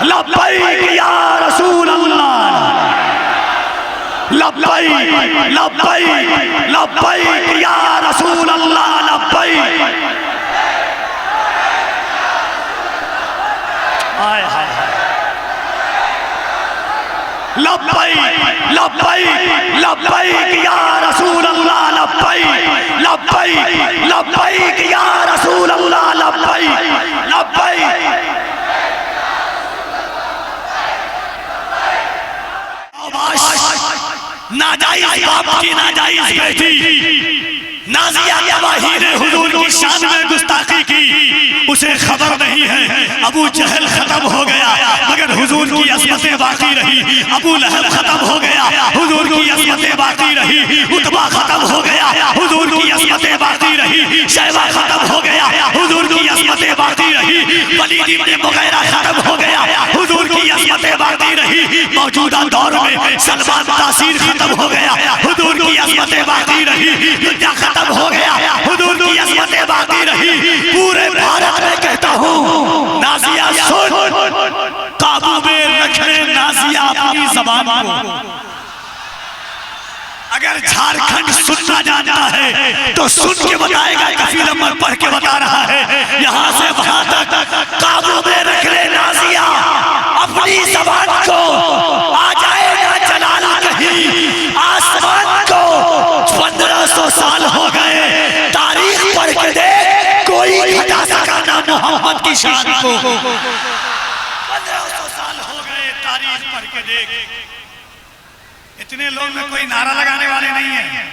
लब्बैक या रसूल अल्लाह, लब्बैक लब्बैक लब्बैक या रसूल अल्लाह, लब्बैक। हाय हाय लब्बैक लब्बैक लब्बैक या रसूल अल्लाह, लब्बैक लब्बैक लब्बैक या रसूल अल्लाह, लब्बैक लब्बैक। नाजायज बाप की नाजायज बेटी नाजिया तबाही ने हुजूर की शान में गुस्ताखी की, उसे खबर नहीं है अबू जहल खत्म हो गया मगर हुजूर की असमतें बाकी रही। अबू लहब खत्म हो गया, हुजूर की असमतें बाकी रही। उतबा खत्म हो गया, हुजूर की असमतें बाकी रही। शैबा खत्म हो गया, हुजूर की असमतें बाकी रही। वलीद इब्न मुगीरा खत्म हो गया, हुजूर की असमतें बाकी रही। मौजूदा दौर में सलमान तासीर खत्म हो गया, हुजूर की असमतें बाकी रही। खत्म हो गया, हुजूर की असमतें बाकी रही। पूरे भारत में कहता हूँ नाजिया सुन, काबू में रखे नाजिया अपनी ज़बान को। अगर झारखंड सुनना जानता है तो सुन के बताएगा, कफील अहमद पढ़ के बता रहा है। यहाँ से वहां तक काबू में रख ले नाजिया अपनी ज़बान को, आ जाएगा जलाल कहीं आसमान को। 1500 साल हो गए, तारीख पढ़ के देख, कोई घटा सका ना मोहम्मद की शान को। 1500 साल हो गए, तारीख पढ़ के देख। इतने लोग में कोई नारा लगाने वाले नहीं है।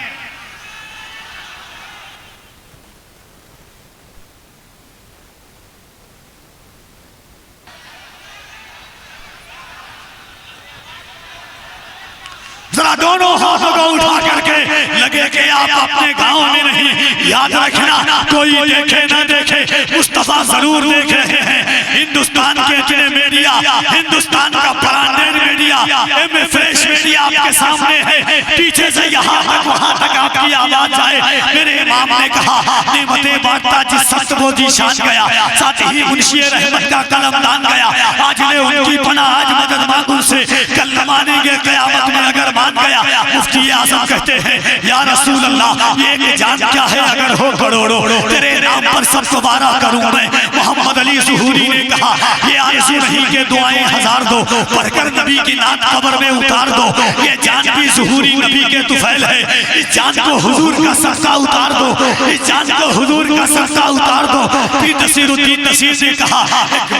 जरा दोनों हाथों को उठा करके लगे कि आप अपने गांव में नहीं। याद रखना, कोई देखे ना देखे, मुस्तफा जरूर देख रहे हैं। हिंदुस्तान के इतने मीडिया, हिंदुस्तान का branded media, M fresh media आपके सामने है। पीछे से यहाँ तक वहाँ तक आपकी आवाज आए। मेरे इमाम ने कहा नेमतें बांटता जिस सख्त वो जीशान गया, साथ ही मुंशी रहमत का कलम दान गया। आज ले उनकी पना, आज मदद मांगू से, कल न मानेंगे कयामत में अगर मान गया। मुफ्ती आज़म कहते हैं या रसूल अल्लाह, ये कि जान क्या है अगर हो करोड़ों, तेरे नाम पर सब दोबारा करूं मैं। मोहम्मद अली ज़ुहूरी ने कहा ये आरज़ू नहीं के दुआएं हजार दो, पढ़कर नबी की नात कब्र में उतार दो। ये जान भी ज़ुहूरी नबी के तुफैल है, इस जान को हुजूर का सदका उतार दो, इस जान को हुजूर का सदका उतार दो। फिर नसीरुद्दीन नसीर ने कहा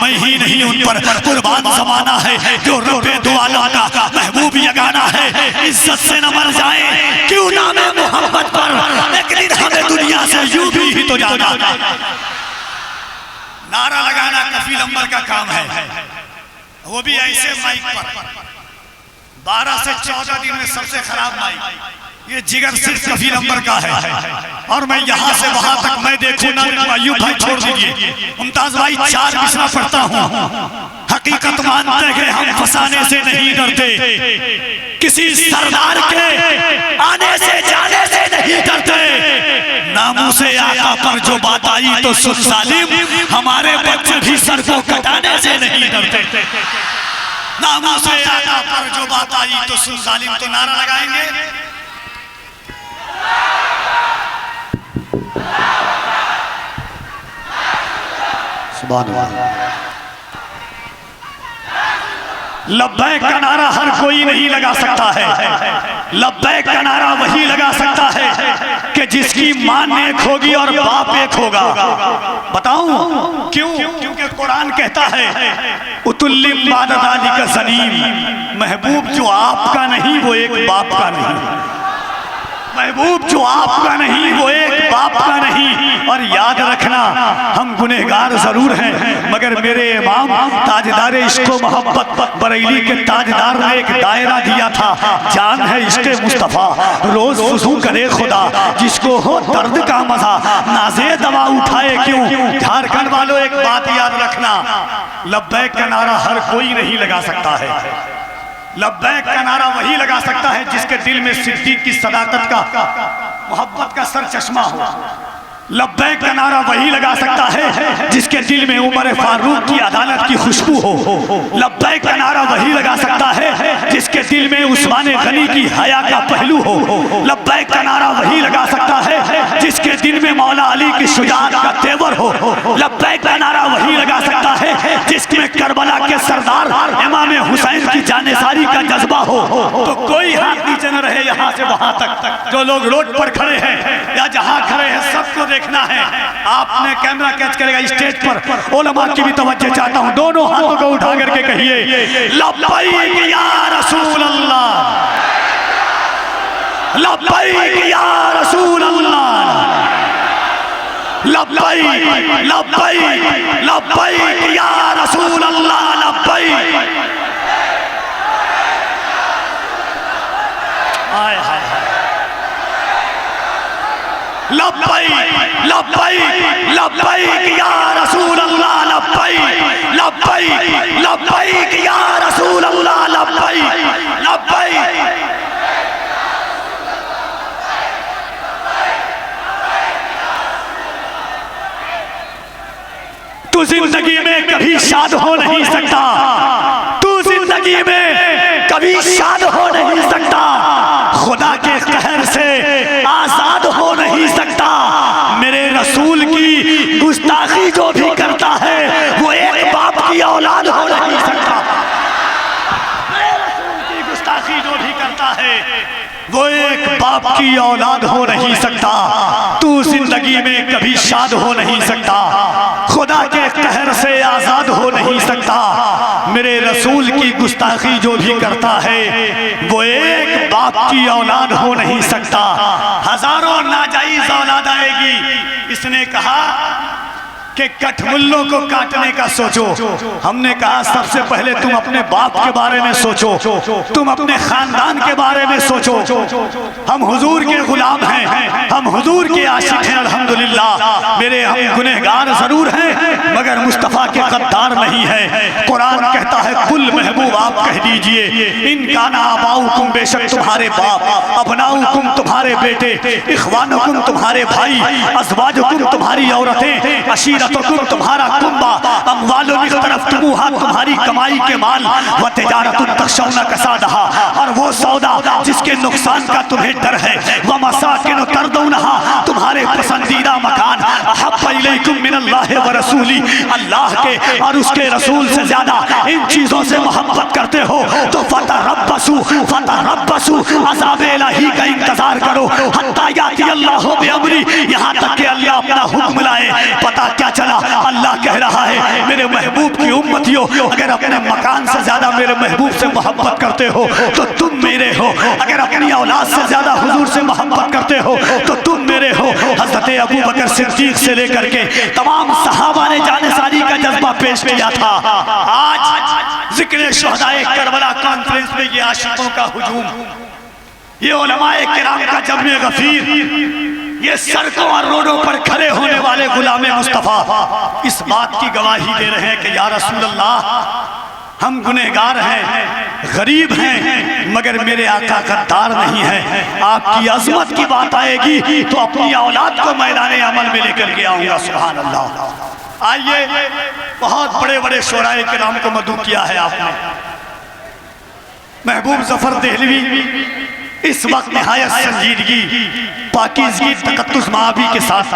मैं ही नहीं उन पर कुर्बान ज़माना है, जो रोबे दो आलम का महबूब यगाना है। इज्जत से न मर जाए क्यों नाम है मोहम्मद पर, एक दिन हमें दुनिया से यूं भी तो जाना। नारा लगाना कफील अहमद का काम है, वो भी ऐसे माइक पर। 12 से 14 दिन में सबसे खराब माइक ये जिगर सिर्फ कफील अहमद का है। और मैं यहाँ से वहां तक मैं देखूं ना, अय्यूब भाई छोड़ दीजिए, मुमताज भाई 4 बिस्ना पढ़ता हूँ। हकीकत मानते हैं हम फसाने से नहीं डरते, किसी सरदार के आने से जाने से नहीं डरते। नामों से आका पर जो बात आई तो सुन सालिम, हमारे बच्चे भी सर को कटाने से नहीं डरते। नामों से आका पर जो बात आई तो सुन सालिम, तो नारा लगाएंगे सुभान अल्लाह। लब्बैक का नारा हर कोई नहीं लगा सकता है। लब्बैक का नारा वही लगा सकता है कि जिसकी मां नेक होगी और बाप एक होगा। बताऊं क्यों? क्योंकि कुरान कहता है उतुल्लिम बाद ज़ालिका ज़नीम, महबूब जो आपका नहीं वो एक बाप का नहीं। महबूब जो आपका नहीं वो एक बाप का नहीं। और याद रखना हम गुनहगार जरूर हैं, मगर मेरे इमाम ताजदार इश्क़ो मोहब्बत बरेली के ताजदार ने एक दायरा दिया था, जान है इश्क़े मुस्तफ़ा रोज वुज़ू करे खुदा, जिसको हो दर्द का मजा नाज़े दवा उठाए क्यों। झारखंड वालों एक बात याद रखना, लब्बैक का नारा हर कोई नहीं लगा सकता है। लब्बैक का नारा वही लगा सकता है जिसके दिल में सिद्दीक की सदाकत का, मोहब्बत का सर चश्मा हो। लब्बैक का नारा वही लगा सकता है जिसके दिल में उमर फारूक की अदालत की खुशबू हो। लब्बैक का नारा वही लगा सकता है जिसके दिल में उस्मान गनी की हया का पहलू हो। लब्बैक का नारा वही लगा सकता है जिसके दिल में मौला अली की शुजाअत का तेवर हो। लब्बैक का नारा वही लगा सकता है जिसमें करबला के सरदार इमाम हुसैन की जानेसारी का जज्बा हो। तो कोई हाथ नीचे न रहे यहाँ से वहां तक। जो लोग रोड पर खड़े हैं या जहाँ खड़े हैं सबको देखना है। आपने कैमरा कैच करेगा स्टेज पर। उलमा की भी तवज्जो चाहता हूँ, दोनों हाथों को उठा करके कहिए लब्बैक या रसूल अल्लाह, लब्बैक या रसूल अल्लाह, लब्बैक लब्बैक लब्बैक या रसूल अल्लाह, लब्बैक। हाय हाय लब्बैक लब्बैक लब्बैक या रसूल अल्लाह, लब्बैक लब्बैक लब्बैक या रसूल अल्लाह, लब्बैक लब्बैक। तू जिंदगी में कभी शाद हो नहीं सकता, तू जिंदगी में कभी शाद हो नहीं सकता, खुदा के कहर से आजाद हो नहीं सकता। मेरे रसूल की गुस्ताखी जो भी करता है वो एक बाप की औलाद हो नहीं सकता। मेरे रसूल की गुस्ताखी जो भी करता है वो एक बाप की औलाद हो नहीं सकता। तू जिंदगी में कभी शाद हो नहीं सकता, खुदा के कहर से आजाद हो नहीं सकता। मेरे रसूल की गुस्ताखी जो भी करता है वो एक बाप की औलाद हो नहीं सकता। हजारों नाजायज औलाद आएगी। इसने कहा कि कठमुल्लों को काटने का सोचो। हमने कहा सबसे पहले तुम अपने बाप के बारे में सोचो, तुम अपने खानदान के बारे में सोचो। हम हुजूर के गुलाम हैं, हम हुजूर के आशिक हैं अल्हम्दुलिल्लाह। मेरे हम गुनहगार जरूर हैं मगर मुस्तफ़ा के गद्दार नहीं है। कुरान कहता है कुल महबूब आप कह दीजिए इन काना आबाउकुम, बेशक तुम्हारे बाप, अबनाउकुम तुम्हारे बेटे, इख्वानुकुम तुम्हारे भाई, अज़वाजुकुम तुम्हारी औरतें, अशीरतुकुम तुम्हारा कुंबा, अम्वालुन इख्तरफ्तमुहा तुम्हारी कमाई के माल, व तिजारतुन तखशौना कसादहा और वो सौदा जिसके नुकसान का तुम्हें डर है, व मसाकिन तरदौनहा तुम्हारे पसंदीदा मकान, अहब्ब इलैकुम मिनल्लाहि व रसूली, अल्लाह के और उसके रसूल से ज्यादा इन चीजों से मोहब्बत करते हो तो फतरब्बसू फतरब्बसू अज़ाब इलाही का इंतजार करो हत्ता याती अल्लाह बिअमरी, यहाँ तक कि अल्लाह अपना हुक्म लाए। पता क्या चला? अल्लाह कह रहा है मेरे महबूब की उम्मतियों, अगर अपने मकान से ज्यादा मेरे महबूब से मोहब्बत करते हो तो तुम मेरे हो। अगर अपनी औलाद से ज्यादा हुजूर से मोहब्बत करते हो तो तुम मेरे हो। हजरत अबू बकर सिद्दीक से लेकर के तमाम सहाबा ने जानेसारी का जज्बा पेश किया था। आज जिक्र शुहदाए करबला कॉन्फ्रेंस में ये आशिकों का हुजूम, ये उलमाए किराम का जम्मे गफीर, ये सड़कों और रोडों पर खड़े होने वाले गुलाम मुस्तफ़ा इस बात की गवाही दे रहे हैं कि या रसूल अल्लाह हम गुनहगार हैं, गरीब हैं मगर मेरे आका गद्दार नहीं है। आपकी अजमत की बात आएगी तो अपनी औलाद को मैदान अमल में लेकर के आऊंगा। सुभान अल्लाह। आइए, बहुत बड़े बड़े शोराए किराम को मदू किया है आपने। महबूब जफर देहलवी इस वक्त निहायत संजीदगी, पाकीज़गी, तकद्दुस माबी के साथ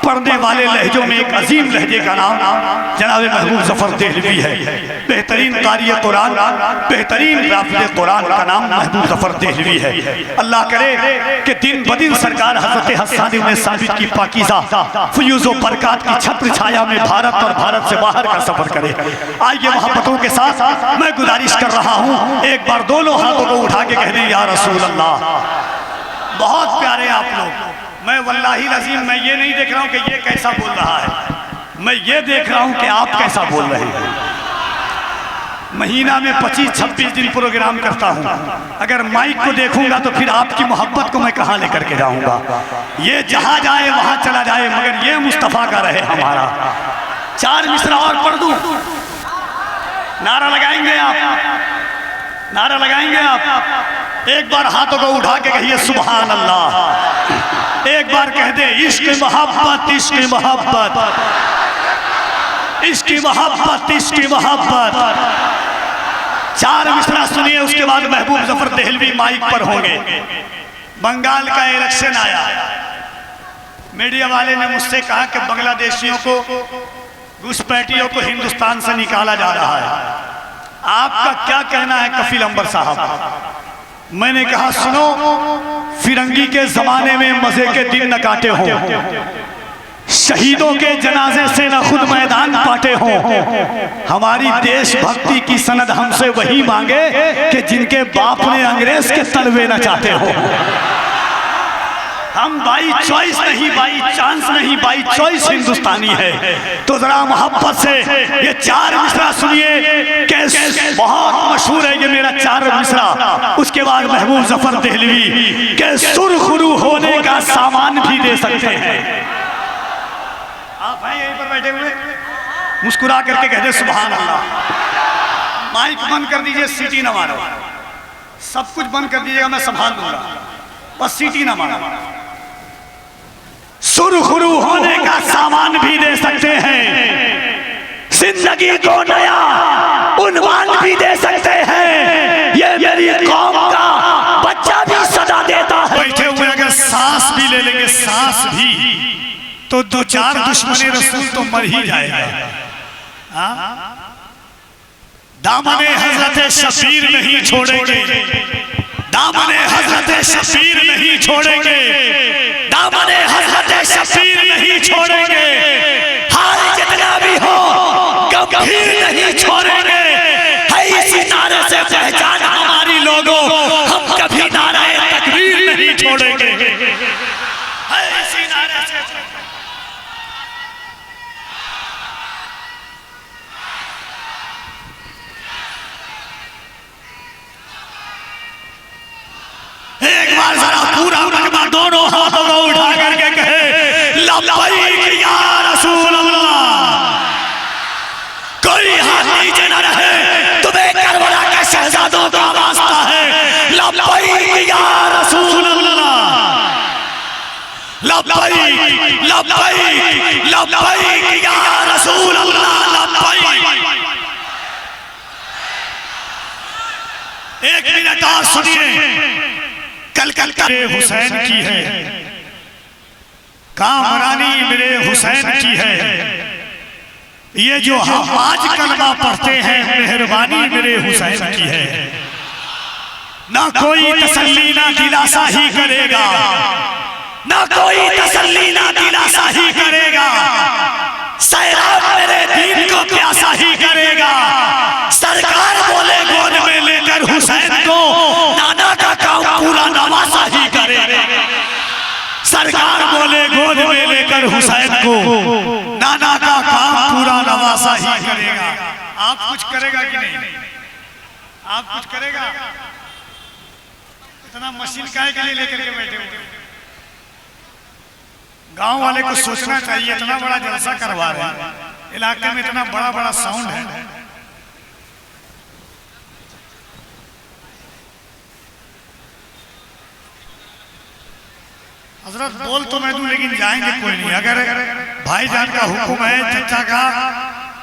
पढ़ने वाले लहजों में एक अजीम लहजे का नाम जनाब महबूब जफर देहलवी है। बेहतरीन क़ारी कुरान, बेहतरीन राफ़िज़ कुरान का नाम महबूब जफर देहलवी है। अल्लाह करे कि दिन ब दिन सरकार हज़रत हस्सान इब्न साबित की पाकीज़ा फ़यूज़ व बरक़ात की छत्र छाया में भारत और भारत से बाहर का सफ़र करे। आइए मोहब्बतों के साथ मैं गुजारिश कर रहा हूँ, एक बार दोनों हाथों को उठा के कह दें या रसूल अल्लाह। बहुत प्यारे आप लोग। मैं वल्लाही अज़ीम मैं ये नहीं देख रहा हूँ कि ये कैसा बोल रहा है, मैं ये देख रहा हूँ कि आप कैसा बोल रहे हैं। महीना में 25-26 दिन प्रोग्राम करता हूँ, अगर माइक को देखूंगा तो फिर आपकी मोहब्बत को मैं कहाँ लेकर के जाऊंगा। ये जहाँ जाए वहाँ चला जाए मगर ये मुस्तफ़ा का रहे हमारा। 4 मिसरा और पढ़ दूँ, नारा लगाएंगे आप, नारा लगाएंगे आप। एक बार हाथों को उठा के कहिए सुभान अल्लाह। एक बार कह दे इश्क मोहब्बत, इश्क मोहब्बत। इसकी मोहब्बत, इसकी मोहब्बत। 4 मिसरा सुनिए, उसके बाद महबूब जफर देहलवी माइक पर होंगे। बंगाल का इलेक्शन आया, मीडिया वाले ने मुझसे कहा कि बांग्लादेशियों को, घुसपैठियों को हिंदुस्तान से निकाला जा रहा है, आपका क्या कहना है कफील अंबर साहब? मैंने कहा सुनो, फिरंगी के जमाने में मजे के दिन न काटे हो, शहीदों के जनाजे से न खुद मैदान पाटे हो। हमारी देशभक्ति की सनद हमसे वही मांगे कि जिनके बाप ने अंग्रेज के तलवे न चाहते हो। हम बाई चॉइस नहीं, बाई चांस नहीं, बाई चॉइस हिंदुस्तानी है। तो जरा मोहब्बत से ये 4 मिसरा सुनिए, कि बहुत मशहूर है ये मेरा 4 मिसरा। उसके बाद महबूब जफर देहलवी के सुरखरू होने का सामान भी दे सकते हैं। आप हैं यहीं पर बैठे हुए, मुस्कुरा करके कहते सुभान अल्लाह। माइक बंद कर दीजिए, सीटी ना मारो, सब कुछ बंद कर दीजिएगा, मैं संभाल लूंगा, बस सीटी ना मारो। सुरखरू होने का सामान भी दे सकते हैं, जिंदगी को नया उन्वान भी दे सकते हैं। ये मेरी कौम का बच्चा भी सदा देता है। बैठे हुए अगर सांस भी ले लेंगे, सांस भी, तो 2-4 दुश्मने रसूल तो मर ही जाएगा। दामने हजरत शबीर नहीं छोड़ेंगे, दामने हजरत शबीर नहीं छोड़ेंगे, दामने हजरत शबीर नहीं छोड़ेंगे। हाल जितना भी हो गंभीर नहीं छोड़ेंगे। है इसी नारे से पहचान हमारी लोगों, हम कभी नारे तकबीर नहीं छोड़ेंगे। है इसी नारे से। एक बार जरा पूरा मजमा दोनों हाथों को उठा करके कहे लब्बैक या रसूल अल्लाह। कोई हाथ नीचे न रहे, तुम्हें करबला के शहजादों का वास्ता है। लब्बैक या रसूल अल्लाह, लब्बैक लब्बैक लब्बैक या रसूल अल्लाह, लब्बैक। 1 मिनट और सुनिए। कलकत्ता हुसैन की है, कामरानी मेरे हुसैन की है। ये जो हम आज कलमा पढ़ते हैं, मेहरबानी मेरे हुसैन की है। ना कोई तसल्ली ना दिलासा ही करेगा, ना कोई तसल्ली ना दिलासा ही करेगा। सैराब मेरे दीन को प्यासा ही करेगा। सरकार बोले गोद में लेकर हुसैन को, नाना का काम पूरा नवासा ही करेगा। सरकार बोले गोद में लेकर हुसैन को, नाना का काम पूरा नवासा ही करेगा। आप कुछ करेगा कि नहीं? आप कुछ करेगा? इतना मशीन काहे के लिए लेकर के बैठे हुए? गांव वाले को सोचना चाहिए, इतना बड़ा जलसा करवा रहे हैं, इलाके में इतना बड़ा बड़ा साउंड है। हजरत बोल तो मैं दूं, लेकिन जाएंगे कोई नहीं। अगर भाईजान का हुक्म है, चचा का,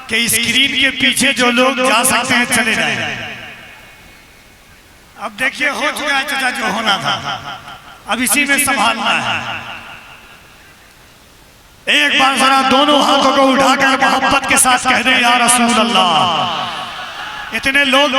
कि स्क्रीन के पीछे जो लोग जा सकते हैं चले जाएं। अब देखिए हो चुका है चचा जो होना था, अब इसी में संभालना है। एक बार जरा दोनों हाथों को उठाकर मोहब्बत के साथ कह दे या रसूल अल्लाह। इतने लोग